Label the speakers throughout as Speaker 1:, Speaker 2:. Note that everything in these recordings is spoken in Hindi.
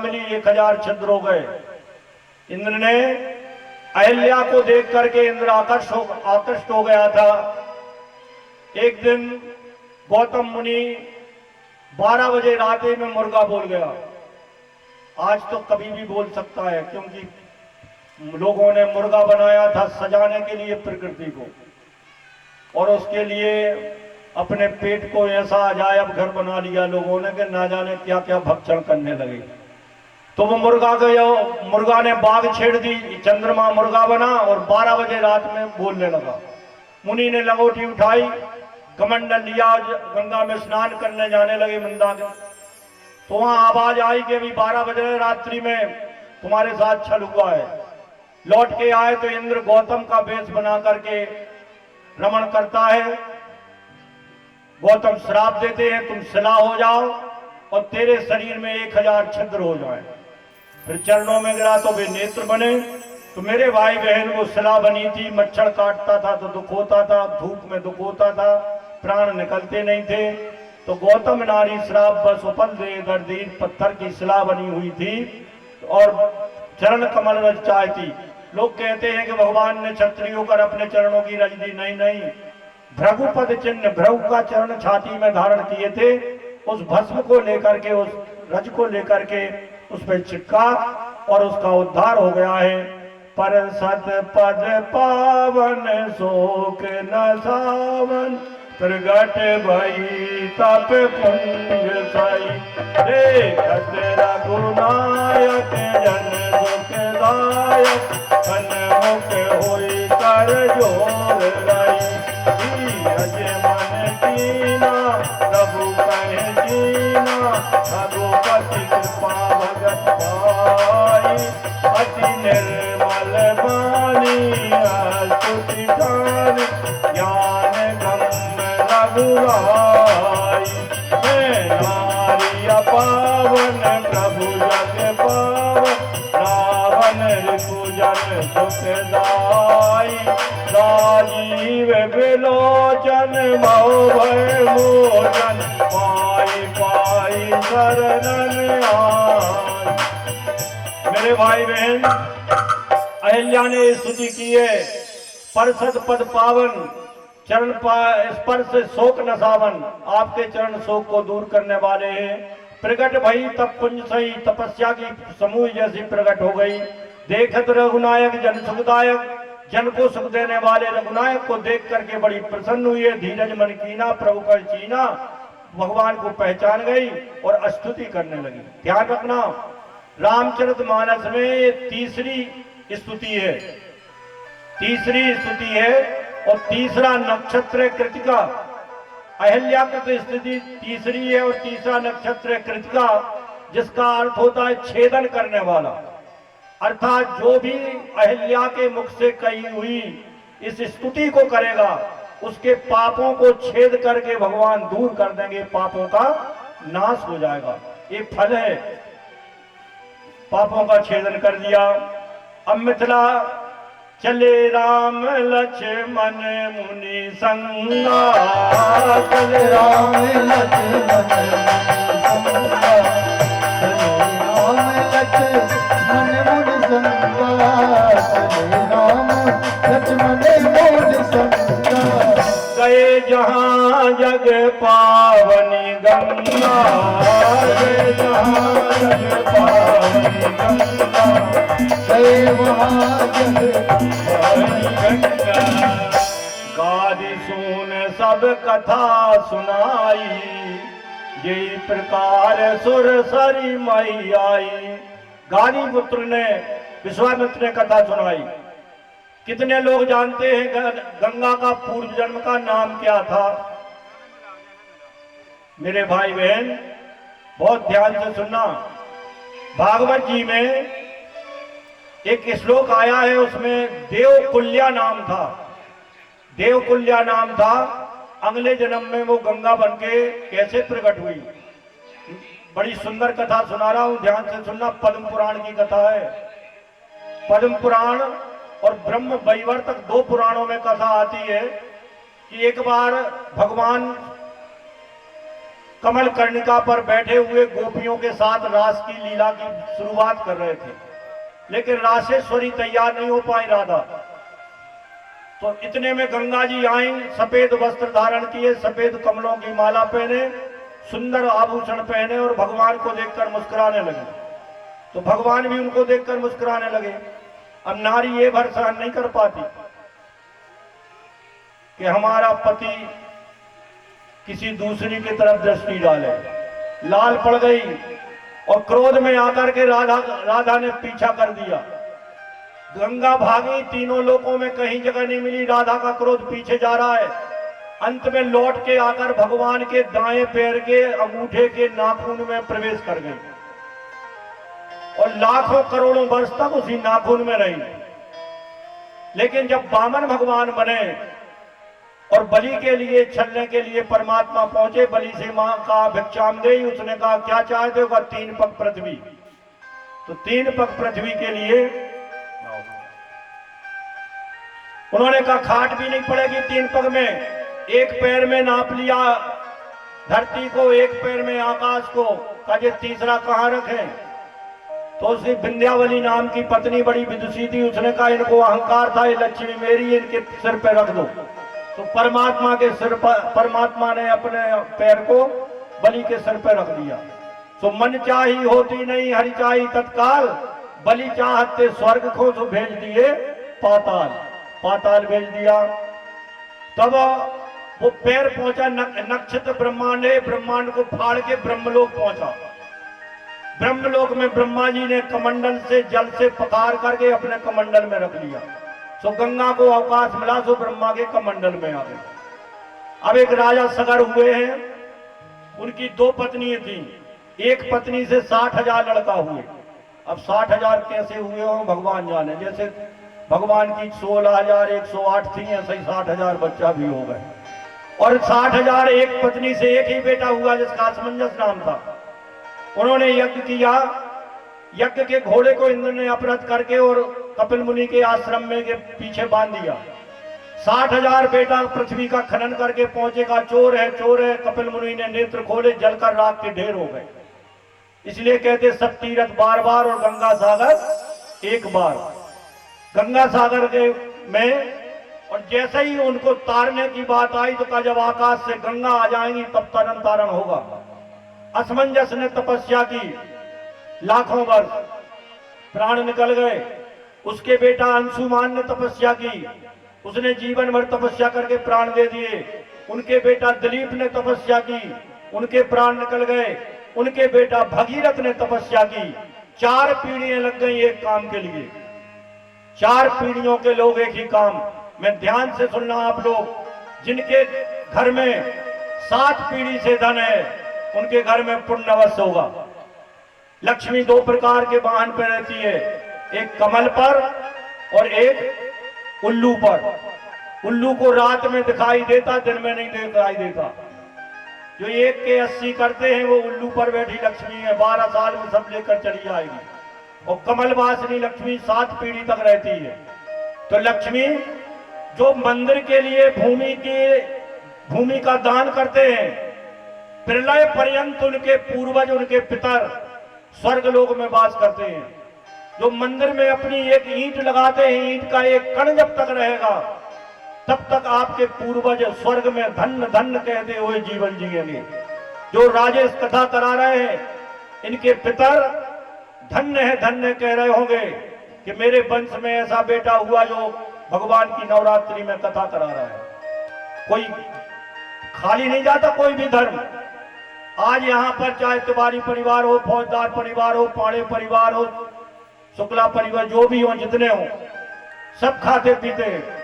Speaker 1: मिली, 1000 छिद्र हो गए। इंद्र ने अहिल्या को देख करके इंद्र आकृष्ट हो गया था। एक दिन गौतम मुनि 12 बजे रात में मुर्गा बोल गया। आज तो कभी भी बोल सकता है, क्योंकि लोगों ने मुर्गा बनाया था सजाने के लिए प्रकृति को, और उसके लिए अपने पेट को ऐसा अजायब घर बना लिया लोगों ने कि ना जाने क्या क्या भक्षण करने लगे। तो वो मुर्गा ने बाघ छेड़ दी, चंद्रमा मुर्गा बना और 12 बजे रात में बोलने लगा। मुनि ने लंगोटी उठाई, कमंडल लिया, गंगा में स्नान करने जाने लगे मंदाकिनी। तो वहां आवाज आई कि अभी 12 बजे रात्रि में तुम्हारे साथ छल हुआ है। लौट के आए तो इंद्र गौतम का वेश बना करके रमण करता है। गौतम श्राप देते हैं, तुम शिला हो जाओ और तेरे शरीर में 1000 छिद्र हो जाए। फिर चरणों में गिरा तो वे नेत्र बने। तो मेरे भाई बहन, वो शिला बनी थी, मच्छर काटता था तो दुख होता था, धूप में दुख होता था, प्राण निकलते नहीं थे। तो गौतम नारी श्राप बस उपल दे गर्दीन, पत्थर की शिला बनी हुई थी और चरण कमल रज चाहती। लोग कहते हैं कि भगवान ने क्षत्रियों कर अपने चरणों की रज दी। नहीं नहीं, भृगुपद चिन्ह, भृगु का चरण छाती में धारण किए थे, उस भस्म को लेकर के, उस रज को लेकर के उस पर चिपका और उसका उद्धार हो गया है। पर सत पद पावन शोक न सावन, प्रगट भई तप पुंज साई। देखत रघुनायक जन दुखदायक, सन्मुख होई कर जोर रही। धीरज मन कीना प्रभु कहे जीना, रघुपति कृपा भगत पाई। अति निर्मल वाणी स्तुति गान, ज्ञान गम्य रघुराई। नारी पावन प्रभु जग पावन, रावण रिपुजन सुखदाई। राजीव विलोचन महो भय मोचन, पाई पाई शरणन आई। मेरे भाई बहन, अहिल्या ने स्तुति की है। परसद पद पावन, चरण स्पर्श शोक न सावन, आपके चरण शोक को दूर करने वाले हैं। प्रगट भई तप पुंज सही, तपस्या की समूह जैसी प्रकट हो गई। देखत रघुनायक जन सुखदायक, जन को सुख देने वाले रघुनायक को देख करके बड़ी प्रसन्न हुई है। धीरज मन कीना प्रभु कर चीना, भगवान को पहचान गई और स्तुति करने लगी। ध्यान रखना, रामचरितमानस में तीसरी स्तुति है, तीसरी स्तुति है और तीसरा नक्षत्र कृतिका। अहिल्या की स्थिति तीसरी है और तीसरा नक्षत्र कृतिका, जिसका अर्थ होता है छेदन करने वाला। अर्थात जो भी अहिल्या के मुख से कही हुई इस स्तुति को करेगा, उसके पापों को छेद करके भगवान दूर कर देंगे, पापों का नाश हो जाएगा। ये फल है, पापों का छेदन कर दिया। अब मिथिला चले राम लक्ष्मण मुनि संगा, चले राम लक्ष्मण मुनि संगा, चले राम लक्ष्मण मुनि संगा, चले राम लक्ष्मण मुनि संगा। गए जहाँ जग पावनी गंगा, गए जहाँ जग पावनी गंगा, गए वहाँ जग पावनी गंगा। गादी सुन सब कथा सुनाई, यही प्रकार सुर सरी मई आई। गादी पुत्र ने, विश्वामित्र ने कथा सुनाई। कितने लोग जानते हैं गंगा का पूर्व जन्म का नाम क्या था? मेरे भाई बहन बहुत ध्यान से सुनना। भागवत जी में एक श्लोक आया है, उसमें देवकुल्या नाम था, देवकुल्या नाम था। अगले जन्म में वो गंगा बनके कैसे प्रकट हुई, बड़ी सुंदर कथा सुना रहा हूं, ध्यान से सुनना। पद्म पुराण की कथा है। पद्म पुराण और ब्रह्म वैवर्तक दो पुराणों में कथा आती है कि एक बार भगवान कमल कर्णिका पर बैठे हुए गोपियों के साथ रास की लीला की शुरुआत कर रहे थे, लेकिन रासेश्वरी तैयार नहीं हो पाई राधा। तो इतने में गंगा जी आई, सफेद वस्त्र धारण किए, सफेद कमलों की माला पहने, सुंदर आभूषण पहने और भगवान को देखकर मुस्कुराने लगे। तो भगवान भी उनको देखकर मुस्कुराने लगे। अब नारी ये भर सहन नहीं कर पाती कि हमारा पति किसी दूसरी की तरफ दृष्टि डाले। लाल पड़ गई और क्रोध में आकर के राधा ने पीछा कर दिया। गंगा भागी, तीनों लोकों में कहीं जगह नहीं मिली, राधा का क्रोध पीछे जा रहा है। अंत में लौट के आकर भगवान के दाएं पैर के अंगूठे के नाखून में प्रवेश कर गई और लाखों करोड़ों वर्ष तक उसी नाखून में रही। लेकिन जब वामन भगवान बने और बलि के लिए छलने के लिए परमात्मा पहुंचे, बलि से मां का भिक्षाम दे, उसने कहा क्या चाहते हो? 3 पग पृथ्वी। तो 3 पग पृथ्वी के लिए उन्होंने कहा खाट भी नहीं पड़ेगी 3 पग में। एक पैर में नाप लिया धरती को, एक पैर में आकाश को, कहा तीसरा कहां रखें? तो उसकी विंध्यावली नाम की पत्नी बड़ी विदुषी थी, उसने कहा इनको अहंकार था, ये लक्ष्मी मेरी, इनके सिर पे रख दो। तो परमात्मा के सिर पर, परमात्मा ने अपने पैर को बलि के सिर पे रख दिया। तो मन चाही होती नहीं हरि चाही तत्काल, बलि चाहते स्वर्ग को तो भेज दिए पाताल, पाताल भेज दिया। तब वो पैर पहुंचा नक्षत्र ब्रह्मांड है, ब्रह्मांड को फाड़ के ब्रह्मलोक पहुंचा। ब्रह्मलोक में ब्रह्मा जी ने कमंडल से जल से पकार करके अपने कमंडल में रख लिया। सो गंगा को अवकाश मिला, सो ब्रह्मा के कमंडल में आ गए। अब एक राजा सगर हुए हैं, उनकी 2 पत्नियां थी, एक पत्नी से 60,000 लड़का हुए। अब 60,000 कैसे हुए हो भगवान जाने, जैसे भगवान की 16,108 थी, ऐसे ही 60,000 बच्चा भी हो गए। और 60,000 एक पत्नी से एक ही बेटा हुआ जिसका असमंजस नाम था। उन्होंने यज्ञ किया, यज्ञ के घोड़े को इंद्र ने अपहृत करके और कपिल मुनि के आश्रम में के पीछे बांध दिया। 60,000 बेटा पृथ्वी का खनन करके पहुंचेगा, चोर है चोर है। कपिल मुनि ने नेत्र खोले, जलकर राख के ढेर हो गए। इसलिए कहते सब तीरथ बार बार और गंगा सागर एक बार। गंगा सागर के में और जैसे ही उनको तारने की बात आई तो कहा जब आकाश से गंगा आ जाएंगी तब तरन तारण होगा। असमंजस ने तपस्या की लाखों वर्ष, प्राण निकल गए। उसके बेटा अंशुमान ने तपस्या की, उसने जीवन भर तपस्या करके प्राण दे दिए। उनके बेटा दिलीप ने तपस्या की, उनके प्राण निकल गए। उनके बेटा भगीरथ ने तपस्या की। 4 पीढ़ियां लग गई एक काम के लिए, 4 पीढ़ियों के लोग एक ही काम। मैं ध्यान से सुनना आप लोग, जिनके घर में 7 पीढ़ी से धन है उनके घर में पुण्य अवश्य होगा। लक्ष्मी 2 प्रकार के वाहन पर रहती है, एक कमल पर और एक उल्लू पर। उल्लू को रात में दिखाई देता, दिन में नहीं दिखाई देता। जो 1 के 80 करते हैं वो उल्लू पर बैठी लक्ष्मी है, 12 साल में सब लेकर चली जाएगी। और कमल वासिनी लक्ष्मी 7 पीढ़ी तक रहती है। तो लक्ष्मी जो मंदिर के लिए भूमि का दान करते हैं, प्रलय पर्यंत उनके पूर्वज, उनके पितर स्वर्ग लोक में वास करते हैं। जो मंदिर में अपनी एक ईंट लगाते हैं, ईंट का एक कण जब तक रहेगा तब तक आपके पूर्वज स्वर्ग में धन्य धन्य कहते हुए जीवन जिएंगे। जो राजेश कथा करा रहे हैं, इनके पितर धन्य है धन्य कह रहे होंगे कि मेरे वंश में ऐसा बेटा हुआ जो भगवान की नवरात्रि में कथा करा रहा है। कोई खाली नहीं जाता कोई भी धर्म। आज यहाँ पर चाहे तिवारी परिवार हो, फौजदार परिवार हो, पाड़े परिवार हो, शुक्ला परिवार, जो भी हो, जितने हो, सब खाते पीते हैं।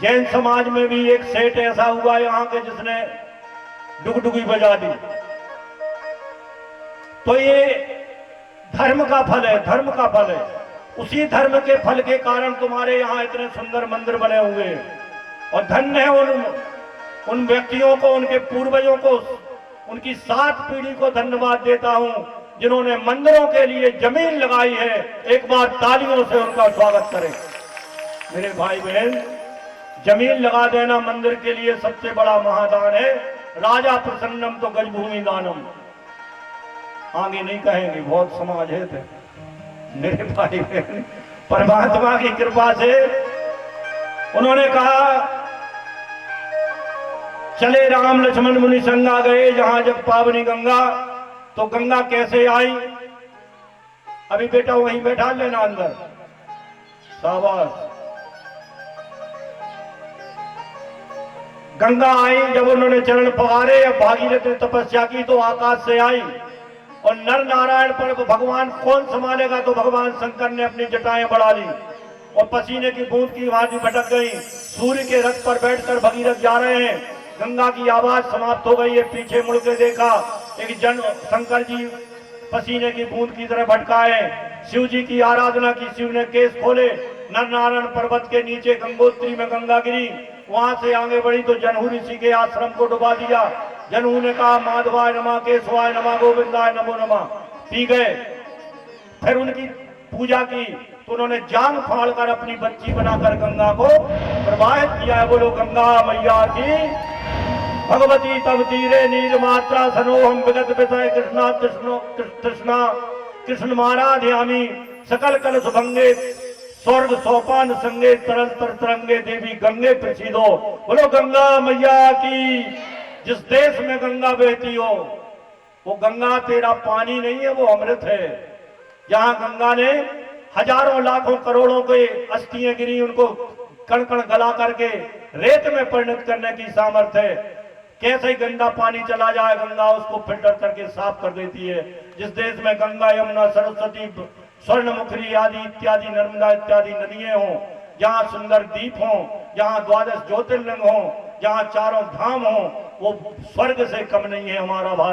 Speaker 1: जैन समाज में भी एक सेठ ऐसा हुआ यहाँ के जिसने डुगडुगी बजा दी। तो ये धर्म का फल है, धर्म का फल है। उसी धर्म के फल के कारण तुम्हारे यहाँ इतने सुंदर मंदिर बने हुए हैं। और धन्य है उन व्यक्तियों को, उनके पूर्वजों को, उनकी 7 पीढ़ी को धन्यवाद देता हूं जिन्होंने मंदिरों के लिए जमीन लगाई है। एक बार तालियों से उनका स्वागत करें। मेरे भाई बहन, जमीन लगा देना मंदिर के लिए सबसे बड़ा महादान है। राजा प्रसन्नम तो गजभूमि दानम। आगे नहीं कहेंगे, बहुत समाज है थे मेरे भाई बहन। परमात्मा की कृपा से उन्होंने कहा चले राम लक्ष्मण मुनि संगा गए जहां जब पावनी गंगा। तो गंगा कैसे आई? अभी बेटा वहीं बैठा लेना अंदर, शाबाश। गंगा आई जब उन्होंने चरण पखारे, अब भागीरथ ने तपस्या की तो आकाश से आई। और नर नारायण पर भगवान कौन संभालेगा, तो भगवान शंकर ने अपनी जटाएं बढ़ा ली और पसीने की बूंद की भांति भटक गई। सूर्य के रथ पर बैठकर भगीरथ जा रहे हैं, गंगा की आवाज समाप्त हो गई है। पीछे मुड़ के देखा, एक जन शंकर जी पसीने की बूंद की तरह भटकाए। शिव जी की आराधना की, शिव ने केस खोले। नर नारायण पर्वत के नीचे गंगोत्री में गंगा गिरी, वहां से आगे बढ़ी तो जनहू ऋषि के आश्रम को डुबा दिया। जनहू ने कहा माधवाय नमः, केशवाय नमः, गोविंदाय नमो नमः, पी गए। फिर उनकी पूजा की तो उन्होंने जांग फाड़ कर अपनी बच्ची बनाकर गंगा को प्रवाहित किया है। बोलो गंगा मैया की। भगवती तब तीरे नील मात्रा सनोहम विगत विषय कृष्णा कृष्णा कृष्ण माराध्यामी सकल कल सुभंगे स्वर्ग सोपान संगे तरल तर तरंगे देवी गंगे प्रसिद्धो। बोलो गंगा मैया की। जिस देश में गंगा बहती हो वो गंगा तेरा पानी नहीं है, वो अमृत है। जहां गंगा ने हजारों लाखों करोड़ों के अस्थियां गिरी, उनको कण कण गला करके रेत में परिणत करने की सामर्थ्य है। कैसे ही गंदा पानी चला जाए, गंगा उसको फिल्टर करके साफ कर देती है। जिस देश में गंगा यमुना सरस्वती स्वर्णमुखी आदि इत्यादि नर्मदा इत्यादि नदियां हों, जहां सुंदर दीप हों, जहां 12 ज्योतिर्लिंग हों, जहां चारों धाम हों, वो स्वर्ग से कम नहीं है हमारा भारत।